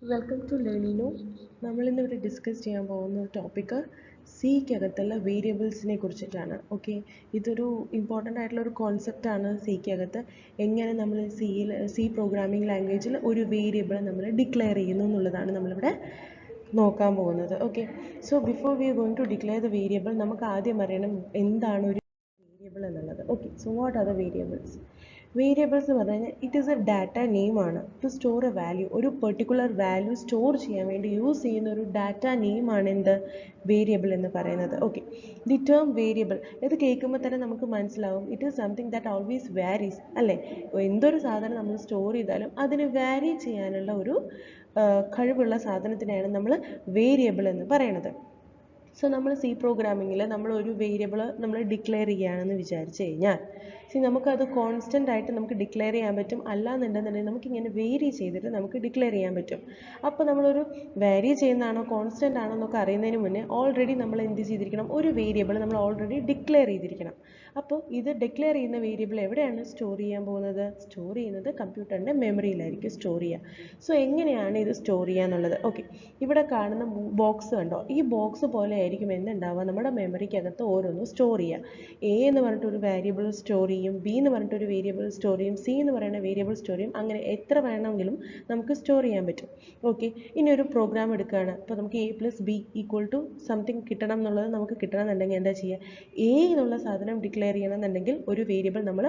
Welcome to Learnino. നമ്മളിന്നിവിടെ discuss ചെയ്യാൻ പോകുന്ന ടോപ്പിക്ക് സിക്കകത്തുള്ള വേരിയബിൾസിനെ കുറിച്ചിട്ടാണ്. ഓക്കെ, ഇതൊരു ഇമ്പോർട്ടൻ്റ് ആയിട്ടുള്ള ഒരു കോൺസെപ്റ്റാണ്. സിക്കകത്ത് എങ്ങനെ നമ്മൾ സി പ്രോഗ്രാമിംഗ് ലാംഗ്വേജിൽ ഒരു വേരിയബിൾ നമ്മൾ ഡിക്ലെയർ ചെയ്യുന്നു എന്നുള്ളതാണ് നമ്മളിവിടെ നോക്കാൻ പോകുന്നത്. Okay, so before we are going to declare the variable, നമുക്ക് ആദ്യം അറിയണം എന്താണ് ഒരു വേരിയബിൾ എന്നുള്ളത്. Okay, so what are the variables? Variables എന്ന് പറഞ്ഞു കഴിഞ്ഞാൽ ഇറ്റ് ഈസ് എ ഡാറ്റ നെയിമാണ് ടു സ്റ്റോർ എ വാല്യൂ. ഒരു പെർട്ടിക്കുലർ വാല്യൂ സ്റ്റോർ ചെയ്യാൻ വേണ്ടി യൂസ് ചെയ്യുന്ന ഒരു ഡാറ്റ നെയിമാണ് എന്ത് വേരിയബിൾ എന്ന് പറയുന്നത്. ഓക്കെ, ദി ടേം വേരിയബിൾ ഇത് കേൾക്കുമ്പോൾ തന്നെ നമുക്ക് മനസ്സിലാവും it is something that always varies അല്ലേ. എന്തൊരു സാധനം നമ്മൾ സ്റ്റോർ ചെയ്താലും അതിന് വാരി ചെയ്യാനുള്ള ഒരു കഴിവുള്ള സാധനത്തിനെയാണ് നമ്മൾ വേരിയബിൾ എന്ന് പറയുന്നത്. സോ നമ്മൾ സി പ്രോഗ്രാമിങ്ങിൽ നമ്മൾ ഒരു വേരിയബിൾ നമ്മൾ ഡിക്ലെയർ ചെയ്യുകയാണെന്ന് വിചാരിച്ചു കഴിഞ്ഞാൽ നമുക്കത് കോൺസ്റ്റൻ്റ് ആയിട്ട് നമുക്ക് ഡിക്ലെയർ ചെയ്യാൻ പറ്റും. അല്ലാന്നുണ്ടെന്നുണ്ടെങ്കിൽ നമുക്കിങ്ങനെ വേരി ചെയ്തിട്ട് നമുക്ക് ഡിക്ലെയർ ചെയ്യാൻ പറ്റും. അപ്പോൾ നമ്മളൊരു വാരി ചെയ്യുന്നതാണോ കോൺസ്റ്റൻ്റ് ആണോ എന്നൊക്കെ അറിയുന്നതിന് മുന്നേ ഓൾറെഡി നമ്മൾ എന്ത് ചെയ്തിരിക്കണം, ഒരു വേരിയബിൾ നമ്മൾ ഓൾറെഡി ഡിക്ലെയർ ചെയ്തിരിക്കണം. അപ്പോൾ ഇത് ഡിക്ലെയർ ചെയ്യുന്ന വേരിയബിൾ എവിടെയാണ് സ്റ്റോർ ചെയ്യാൻ പോകുന്നത്? സ്റ്റോർ ചെയ്യുന്നത് കമ്പ്യൂട്ടറിൻ്റെ മെമ്മറിയിലായിരിക്കും സ്റ്റോർ ചെയ്യുക. സോ എങ്ങനെയാണ് ഇത് സ്റ്റോർ ചെയ്യുക എന്നുള്ളത്? ഓക്കെ, ഇവിടെ കാണുന്ന ബോക്സ് കണ്ടോ, ഈ ബോക്സ് പോലെ ആയിരിക്കും എന്തുണ്ടാവുക, നമ്മുടെ മെമ്മറിക്കകത്ത് ഓരോന്നും സ്റ്റോർ ചെയ്യുക. എ എന്ന് പറഞ്ഞിട്ട് ഒരു വേരിയബിൾ സ്റ്റോർ ചെയ്യും, ബി എന്ന് പറഞ്ഞിട്ട് ഒരു വേരിയബിൾ സ്റ്റോർ ചെയ്യും, സി എന്ന് പറയുന്ന വേരിയബിൾ സ്റ്റോർ ചെയ്യും. അങ്ങനെ എത്ര വേണമെങ്കിലും നമുക്ക് സ്റ്റോർ ചെയ്യാൻ പറ്റും. ഓക്കെ, ഇനി ഒരു പ്രോഗ്രാം എടുക്കുകയാണ്. അപ്പോൾ നമുക്ക് A plus B equal to something കിട്ടണം എന്നുള്ളത് നമുക്ക് കിട്ടണമെന്നുണ്ടെങ്കിൽ എന്താ ചെയ്യുക? എ എന്നുള്ള സാധനം ഡിക്ലെയർ ചെയ്യണമെന്നുണ്ടെങ്കിൽ ഒരു വേരിയബിൾ നമ്മൾ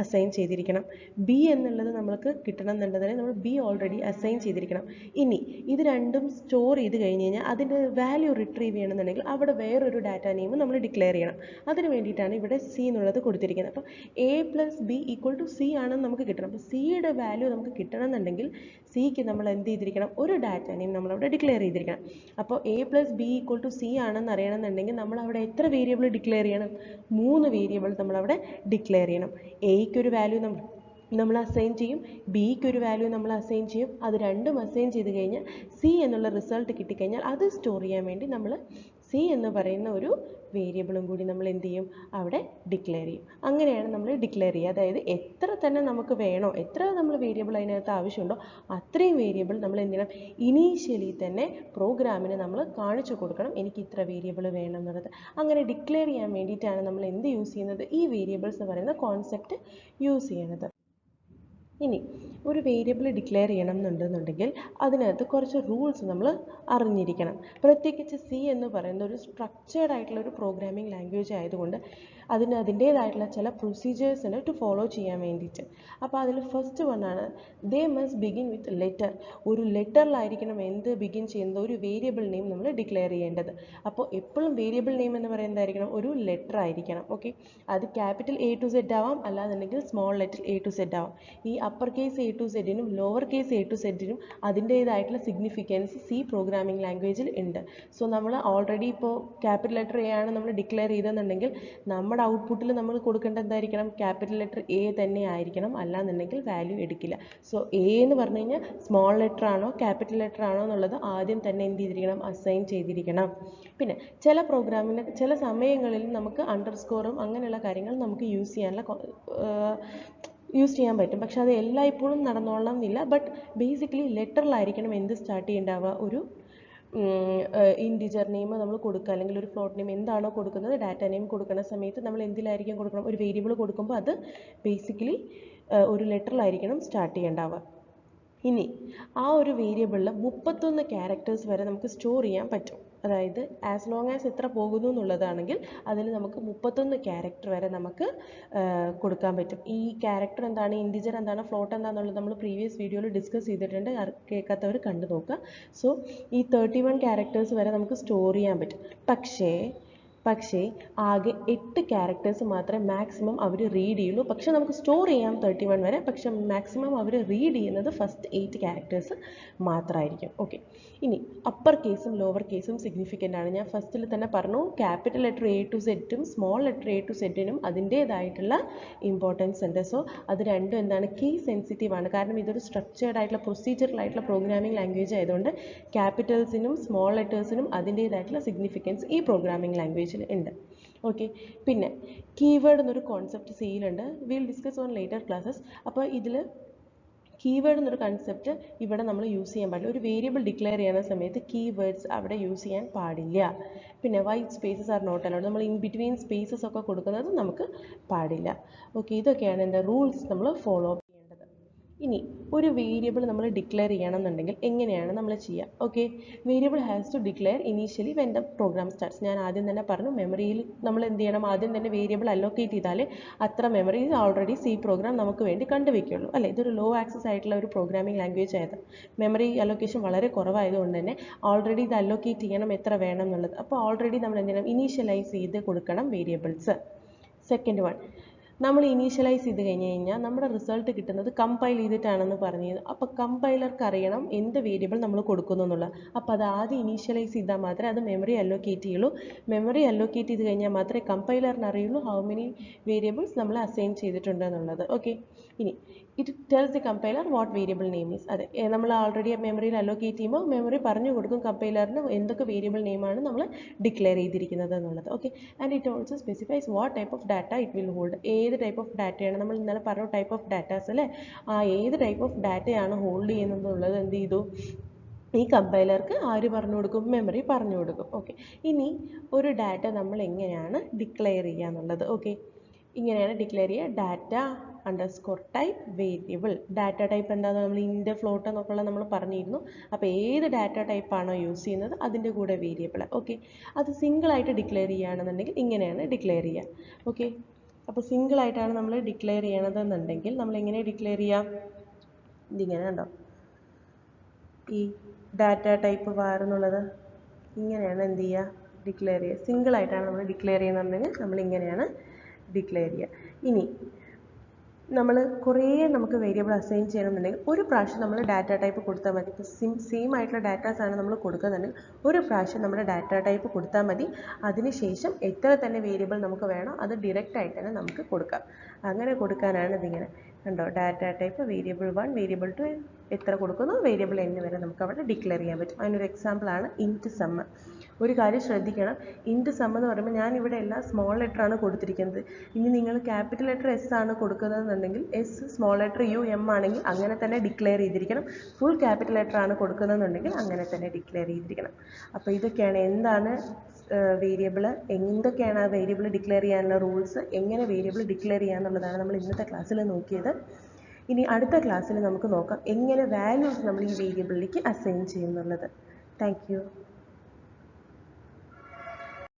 അസൈൻ ചെയ്തിരിക്കണം. ബി എന്നുള്ളത് നമുക്ക് കിട്ടണം എന്നുള്ളതിന് നമ്മൾ ബി ഓൾറെഡി അസൈൻ ചെയ്തിരിക്കണം. ഇനി ഇത് രണ്ടും സ്റ്റോർ ചെയ്ത് കഴിഞ്ഞ് കഴിഞ്ഞാൽ അതിൻ്റെ വാല്യൂ റിട്രീവ് ചെയ്യണമെന്നുണ്ടെങ്കിൽ അവിടെ വേറൊരു ഡാറ്റ നെയിം നമ്മൾ ഡിക്ലെയർ ചെയ്യണം. അതിന് വേണ്ടിയിട്ടാണ് ഇവിടെ സി എന്നുള്ളത് കൊടുത്തിരിക്കുന്നത്. അപ്പോൾ A plus B equal to C ആണെന്ന് നമുക്ക് കിട്ടണം. അപ്പോൾ സിയുടെ വാല്യൂ നമുക്ക് കിട്ടണം എന്നുണ്ടെങ്കിൽ സിക്ക് നമ്മൾ എന്ത് ചെയ്തിരിക്കണം, ഒരു ഡാറ്റ നെയിം നമ്മളവിടെ ഡിക്ലെയർ ചെയ്തിരിക്കണം. അപ്പോൾ A plus B equal to C ആണെന്ന് അറിയണമെന്നുണ്ടെങ്കിൽ നമ്മൾ അവിടെ എത്ര വേരിയബിൾ ഡിക്ലെയർ ചെയ്യണം? 3 വേരിയബിൾ നമ്മളവിടെ ഡിക്ലെയർ ചെയ്യണം. എയ്ക്ക് ഒരു വാല്യൂ നമ്മൾ അസൈൻ ചെയ്യും, ബിക്ക് ഒരു വാല്യൂ നമ്മൾ അസൈൻ ചെയ്യും. അത് രണ്ടും അസൈൻ ചെയ്ത് കഴിഞ്ഞാൽ സി എന്നുള്ള റിസൾട്ട് കിട്ടിക്കഴിഞ്ഞാൽ അത് സ്റ്റോർ ചെയ്യാൻ വേണ്ടി നമ്മൾ സി എന്ന് പറയുന്ന ഒരു വേരിയബിളും കൂടി നമ്മൾ എന്ത് ചെയ്യും, അവിടെ ഡിക്ലെയർ ചെയ്യും. അങ്ങനെയാണ് നമ്മൾ ഡിക്ലെയർ ചെയ്യുക. അതായത് എത്ര തന്നെ നമുക്ക് വേണോ, എത്ര നമ്മൾ വേരിയബിൾ അതിനകത്ത് ആവശ്യമുണ്ടോ അത്രയും വേരിയബിൾ നമ്മൾ എന്ത് ചെയ്യണം, ഇനീഷ്യലി തന്നെ പ്രോഗ്രാമിന് നമ്മൾ കാണിച്ചു കൊടുക്കണം എനിക്ക് ഇത്ര വേരിയബിൾ വേണം എന്നുള്ളത്. അങ്ങനെ ഡിക്ലെയർ ചെയ്യാൻ വേണ്ടിയിട്ടാണ് നമ്മൾ എന്ത് യൂസ് ചെയ്യുന്നത്, ഈ വേരിയബിൾസ് എന്ന് പറയുന്ന കോൺസെപ്റ്റ് യൂസ് ചെയ്യുന്നത്. ഇനി ഒരു വേരിയബിൾ ഡിക്ലെയർ ചെയ്യണം എന്നുണ്ടെന്നുണ്ടെങ്കിൽ അതിനകത്ത് കുറച്ച് റൂൾസ് നമ്മൾ അറിഞ്ഞിരിക്കണം. പ്രത്യേകിച്ച് സി എന്ന് പറയുന്ന ഒരു സ്ട്രക്ചേർഡ് ആയിട്ടുള്ള ഒരു പ്രോഗ്രാമിംഗ് ലാംഗ്വേജ് ആയതുകൊണ്ട് അതിൻ്റേതായിട്ടുള്ള ചില പ്രൊസീജിയേഴ്സിന് ടു ഫോളോ ചെയ്യാൻ വേണ്ടിയിട്ട്. അപ്പോൾ അതിൽ ഫസ്റ്റ് വണ്ണാണ് they must begin with letter. ഒരു ലെറ്ററിലായിരിക്കണം എന്ത് ബിഗിൻ ചെയ്യുന്നത്, ഒരു വേരിയബിൾ നെയിം നമ്മൾ ഡിക്ലെയർ ചെയ്യേണ്ടത്. അപ്പോൾ എപ്പോഴും വേരിയബിൾ നെയിം എന്ന് പറയുന്നതായിരിക്കണം ഒരു ലെറ്റർ ആയിരിക്കണം. ഓക്കെ, അത് ക്യാപിറ്റൽ എ ടു സെഡ് ആവാം, അല്ലാന്നുണ്ടെങ്കിൽ small letter A to Z ആവാം. ഈ അപ്പർ കേസ് എ ടു സെഡിനും ലോവർ കേസ് എ ടു സെഡിനും അതിൻ്റേതായിട്ടുള്ള സിഗ്നിഫിക്കൻസ് സി പ്രോഗ്രാമിംഗ് ലാംഗ്വേജിൽ ഉണ്ട്. സോ നമ്മൾ ഓൾറെഡി ഇപ്പോൾ ക്യാപിറ്റൽ ലെറ്റർ എ ആണ് നമ്മൾ ഡിക്ലെയർ ചെയ്തതെന്നുണ്ടെങ്കിൽ നമ്മുടെ ഔട്ട്പുട്ടിൽ നമ്മൾ കൊടുക്കേണ്ട എന്തായിരിക്കണം, ക്യാപിറ്റൽ ലെറ്റർ എ തന്നെ ആയിരിക്കണം, അല്ലാന്നുണ്ടെങ്കിൽ വാല്യൂ എടുക്കില്ല. സോ എ എന്ന് പറഞ്ഞു കഴിഞ്ഞാൽ സ്മോൾ ലെറ്റർ ആണോ ക്യാപിറ്റൽ ലെറ്റർ ആണോ എന്നുള്ളത് ആദ്യം തന്നെ എന്ത് ചെയ്തിരിക്കണം, അസൈൻ ചെയ്തിരിക്കണം. പിന്നെ ചില പ്രോഗ്രാമിന് ചില സമയങ്ങളിൽ നമുക്ക് അണ്ടർസ്കോറും അങ്ങനെയുള്ള കാര്യങ്ങൾ നമുക്ക് യൂസ് ചെയ്യാൻ പറ്റും. പക്ഷെ അത് എല്ലായ്പ്പോഴും നടന്നോളണം എന്നില്ല. ബട്ട് ബേസിക്കലി ലെറ്ററിലായിരിക്കണം എന്ത് സ്റ്റാർട്ട് ചെയ്യേണ്ടാവുക, ഒരു ഇൻറ്റിജർ നെയിം നമ്മൾ കൊടുക്കുക, അല്ലെങ്കിൽ ഒരു ഫ്ലോട്ട് നെയിം എന്താണോ കൊടുക്കുന്നത് ഡാറ്റ നെയിം കൊടുക്കുന്ന സമയത്ത് നമ്മൾ എന്തിലായിരിക്കും കൊടുക്കണം, ഒരു വേരിയബിൾ കൊടുക്കുമ്പോൾ അത് ബേസിക്കലി ഒരു ലെറ്ററിലായിരിക്കണം സ്റ്റാർട്ട് ചെയ്യേണ്ടാവുക. ഇനി ആ ഒരു വേരിയബിളിൽ 31 ക്യാരക്ടേഴ്സ് വരെ നമുക്ക് സ്റ്റോർ ചെയ്യാൻ പറ്റും. അതായത് ആസ് ലോങ് ആസ് എത്ര പോകുന്നു എന്നുള്ളതാണെങ്കിൽ അതിൽ നമുക്ക് 31 ക്യാരക്ടർ വരെ നമുക്ക് കൊടുക്കാൻ പറ്റും. ഈ ക്യാരക്ടർ എന്താണ്, ഇൻറ്റിജർ എന്താണ്, ഫ്ലോട്ട് എന്താണെന്നുള്ളത് നമ്മൾ പ്രീവിയസ് വീഡിയോയിൽ ഡിസ്കസ് ചെയ്തിട്ടുണ്ട്, കേൾക്കാത്തവർ കണ്ടു നോക്കുക. സോ ഈ 31 ക്യാരക്ടേഴ്സ് വരെ നമുക്ക് സ്റ്റോർ ചെയ്യാൻ പറ്റും. പക്ഷേ ആകെ 8 ക്യാരക്ടേഴ്സ് മാത്രമേ മാക്സിമം അവർ റീഡ് ചെയ്യുള്ളൂ. പക്ഷെ നമുക്ക് സ്റ്റോർ ചെയ്യാം 31 വരെ, പക്ഷെ മാക്സിമം അവർ റീഡ് ചെയ്യുന്നത് ഫസ്റ്റ് 8 ക്യാരക്ടേഴ്സ് മാത്രമായിരിക്കും. ഓക്കെ, ഇനി അപ്പർ കേസും ലോവർ കേസും സിഗ്നിഫിക്കൻ്റ് ആണ്. ഞാൻ ഫസ്റ്റിൽ തന്നെ പറഞ്ഞു, ക്യാപിറ്റൽ ലെറ്റർ എ ടു സെറ്റും സ്മോൾ ലെറ്റർ എ ടു സെറ്റിനും അതിൻ്റേതായിട്ടുള്ള ഇമ്പോർട്ടൻസ് ഉണ്ട്. സോ അത് രണ്ടും എന്താണ്, കീ സെൻസിറ്റീവ് ആണ്. കാരണം ഇതൊരു സ്ട്രക്ചേർഡ് ആയിട്ടുള്ള പ്രൊസീജിയറൽ ആയിട്ടുള്ള പ്രോഗ്രാമിംഗ് ലാംഗ്വേജ് ആയതുകൊണ്ട് ക്യാപിറ്റൽസിനും സ്മോൾ ലെറ്റേഴ്സിനും അതിൻ്റേതായിട്ടുള്ള സിഗ്നിഫിക്കൻസ് ഈ പ്രോഗ്രാമിംഗ് ലാംഗ്വേജിൽ ഉണ്ട്. ഓക്കെ, പിന്നെ കീവേഡ് എന്നൊരു കോൺസെപ്റ്റ് സിയിലുണ്ട്. Will discuss on later classes. അപ്പോൾ ഇതിൽ കീവേഡ് എന്നൊരു കൺസെപ്റ്റ് ഇവിടെ നമ്മൾ യൂസ് ചെയ്യാൻ പാടില്ല. ഒരു വേരിയബിൾ ഡിക്ലെയർ ചെയ്യുന്ന സമയത്ത് കീവേഡ്സ് അവിടെ യൂസ് ചെയ്യാൻ പാടില്ല. പിന്നെ white spaces are not allowed. നമ്മൾ ഇൻ ബിറ്റ്വീൻ സ്പേസസ് ഒക്കെ കൊടുക്കുന്നത് നമുക്ക് പാടില്ല. ഓക്കെ, ഇതൊക്കെയാണ് എന്താ റൂൾസ് നമ്മൾ ഫോളോ ചെയ്യേണ്ടത്. ഇനി ഒരു വേരിയബിൾ നമ്മൾ ഡിക്ലെയർ ചെയ്യണമെന്നുണ്ടെങ്കിൽ എങ്ങനെയാണ് നമ്മൾ ചെയ്യുക? Okay, variable has to declare initially when the program starts. ഞാൻ ആദ്യം തന്നെ പറഞ്ഞു, മെമ്മറിയിൽ നമ്മൾ എന്ത് ചെയ്യണം, ആദ്യം തന്നെ വേരിയബിൾ അലോക്കേറ്റ് ചെയ്താലേ അത്ര മെമ്മറി ഓൾറെഡി സി പ്രോഗ്രാം നമുക്ക് വേണ്ടി കണ്ടുവയ്ക്കുള്ളൂ അല്ലേ. ഇതൊരു ലോ ആക്സസ് ആയിട്ടുള്ള ഒരു പ്രോഗ്രാമിംഗ് ലാംഗ്വേജ് ആയത്, മെമ്മറി അലോക്കേഷൻ വളരെ കുറവായതുകൊണ്ട് തന്നെ ഓൾറെഡി ഇത് അലോക്കേറ്റ് ചെയ്യണം എത്ര വേണം എന്നുള്ളത്. അപ്പോൾ ഓൾറെഡി നമ്മൾ എന്ത് ചെയ്യണം, ഇനീഷ്യലൈസ് ചെയ്ത് കൊടുക്കണം വേരിയബിൾസ്. സെക്കൻഡ് വൺ, നമ്മൾ ഇനീഷ്യലൈസ് ചെയ്ത് കഴിഞ്ഞ് കഴിഞ്ഞാൽ നമ്മുടെ റിസൾട്ട് കിട്ടുന്നത് കമ്പൈൽ ചെയ്തിട്ടാണെന്ന് പറഞ്ഞത്. അപ്പോൾ കമ്പൈലർക്ക് അറിയണം എന്ത് വേരിയബിൾ നമ്മൾ കൊടുക്കുന്നു എന്നുള്ളത്. അപ്പോൾ അത് ആദ്യം ഇനീഷ്യലൈസ് ചെയ്താൽ മാത്രമേ അത് മെമ്മറി അലോക്കേറ്റ് ചെയ്യുള്ളൂ. മെമ്മറി അലോക്കേറ്റ് ചെയ്ത് കഴിഞ്ഞാൽ മാത്രമേ കമ്പൈലറിന് അറിയുള്ളൂ ഹൗ മെനി വേരിയബിൾസ് നമ്മൾ അസൈൻ ചെയ്തിട്ടുണ്ട് എന്നുള്ളത്. ഓക്കെ, ഇനി it tells the compiler what variable name is. അതെ, നമ്മൾ ഓൾറെഡി മെമ്മറിയിൽ അലോക്കേറ്റ് ചെയ്യുമ്പോൾ മെമ്മറി പറഞ്ഞു കൊടുക്കും കമ്പൈലറിന് എന്തൊക്കെ വേരിയബിൾ നെയിമാണ് നമ്മൾ ഡിക്ലെയർ ചെയ്തിരിക്കുന്നത് എന്നുള്ളത്. Okay, and it also specifies what type of data it will hold. ഏത് ടൈപ്പ് ഓഫ് ഡാറ്റയാണ് നമ്മൾ ഇന്നലെ പറഞ്ഞ ടൈപ്പ് ഓഫ് ഡാറ്റാസ് അല്ലേ, ആ ഏത് ടൈപ്പ് ഓഫ് ഡാറ്റയാണ് ഹോൾഡ് ചെയ്യുന്നതെന്നുള്ളത് എന്ത് ചെയ്തു, ഈ കമ്പൈലർക്ക് ആര് പറഞ്ഞു കൊടുക്കും, മെമ്മറി പറഞ്ഞു കൊടുക്കും. ഓക്കെ, ഇനി ഒരു ഡാറ്റ നമ്മൾ എങ്ങനെയാണ് ഡിക്ലെയർ ചെയ്യുക എന്നുള്ളത്. ഓക്കെ, ഇങ്ങനെയാണ് ഡിക്ലെയർ ചെയ്യുക, data underscore type variable. Data type എന്താണെന്ന് നമ്മൾ ഇൻറ്റ് ഫ്ലോട്ട് എന്നൊക്കെയുള്ള നമ്മൾ പറഞ്ഞിരുന്നു. അപ്പോൾ ഏത് ഡാറ്റ ടൈപ്പാണോ യൂസ് ചെയ്യുന്നത് അതിൻ്റെ കൂടെ വേരിയബിൾ. ഓക്കെ, അത് സിംഗിളായിട്ട് ഡിക്ലെയർ ചെയ്യുകയാണെന്നുണ്ടെങ്കിൽ ഇങ്ങനെയാണ് ഡിക്ലെയർ ചെയ്യുക. ഓക്കെ, അപ്പോൾ സിംഗിളായിട്ടാണ് നമ്മൾ ഡിക്ലെയർ ചെയ്യണതെന്നുണ്ടെങ്കിൽ നമ്മൾ എങ്ങനെ ഡിക്ലെയർ ചെയ്യാം, ഇതിങ്ങനെ ഉണ്ടോ, ഈ ഡാറ്റ ടൈപ്പ് var എന്നുള്ളത് ഇങ്ങനെയാണ് എന്ത് ചെയ്യുക, ഡിക്ലെയർ ചെയ്യുക. സിംഗിളായിട്ടാണ് നമ്മൾ ഡിക്ലെയർ ചെയ്യുന്നുണ്ടെങ്കിൽ നമ്മൾ ഇങ്ങനെയാണ് ഡിക്ലെയർ ചെയ്യുക. ഇനി നമ്മൾ കുറേ നമുക്ക് വേരിയബിൾ അസൈൻ ചെയ്യണമെന്നുണ്ടെങ്കിൽ ഒരു പ്രാവശ്യം നമ്മൾ ഡാറ്റ ടൈപ്പ് കൊടുത്താൽ മതി. ഇപ്പോൾ സെയിം ആയിട്ടുള്ള ഡാറ്റാസാണ് നമ്മൾ കൊടുക്കുന്നുണ്ടെങ്കിൽ ഒരു പ്രാവശ്യം നമ്മുടെ ഡാറ്റ ടൈപ്പ് കൊടുത്താൽ മതി. അതിനുശേഷം എത്ര തന്നെ വേരിയബിൾ നമുക്ക് വേണോ അത് ഡയറക്റ്റ് ആയിട്ട് തന്നെ നമുക്ക് കൊടുക്കാം. അങ്ങനെ കൊടുക്കാനാണ് ഇതിങ്ങനെ കണ്ടോ, ഡാറ്റ ടൈപ്പ് വേരിയബിൾ 1 വേരിയബിൾ 2 എത്ര കൊടുക്കുന്നു, വേരിയബിൾ n വരെ നമുക്ക് അവിടെ ഡിക്ലെയർ ചെയ്യാൻ പറ്റും. അതിനൊരു എക്സാമ്പിളാണ് ഇൻറ്റ് സം. ഒരു കാര്യം ശ്രദ്ധിക്കണം, ഇൻറ്റ് സം എന്ന് പറയുമ്പോൾ ഞാൻ ഇവിടെ എല്ലാം സ്മോൾ ലെറ്റർ ആണ് കൊടുത്തിരിക്കുന്നത്. ഇനി നിങ്ങൾ ക്യാപിറ്റൽ ലെറ്റർ എസ് ആണ് കൊടുക്കുന്നതെന്നുണ്ടെങ്കിൽ S small letter U M ആണെങ്കിൽ അങ്ങനെ തന്നെ ഡിക്ലെയർ ചെയ്തിരിക്കണം. ഫുൾ ക്യാപിറ്റൽ ലെറ്റർ ആണ് കൊടുക്കുന്നതെന്നുണ്ടെങ്കിൽ അങ്ങനെ തന്നെ ഡിക്ലെയർ ചെയ്തിരിക്കണം. അപ്പോൾ ഇതൊക്കെയാണ് എന്താണ് വേരിയബിൾ, എന്തൊക്കെയാണ് ആ വേരിയബിൾ ഡിക്ലെയർ ചെയ്യാനുള്ള റൂൾസ്, എങ്ങനെ വേരിയബിൾ ഡിക്ലെയർ ചെയ്യാന്നുള്ളതാണ് നമ്മൾ ഇന്നത്തെ ക്ലാസ്സിൽ നോക്കിയത്. ഇനി അടുത്ത ക്ലാസ്സിൽ നമുക്ക് നോക്കാം എങ്ങനെ വാല്യൂസ് നമ്മൾ ഈ വേരിയബിളിലേക്ക് അസൈൻ ചെയ്യുന്നുള്ളത്. Thank U.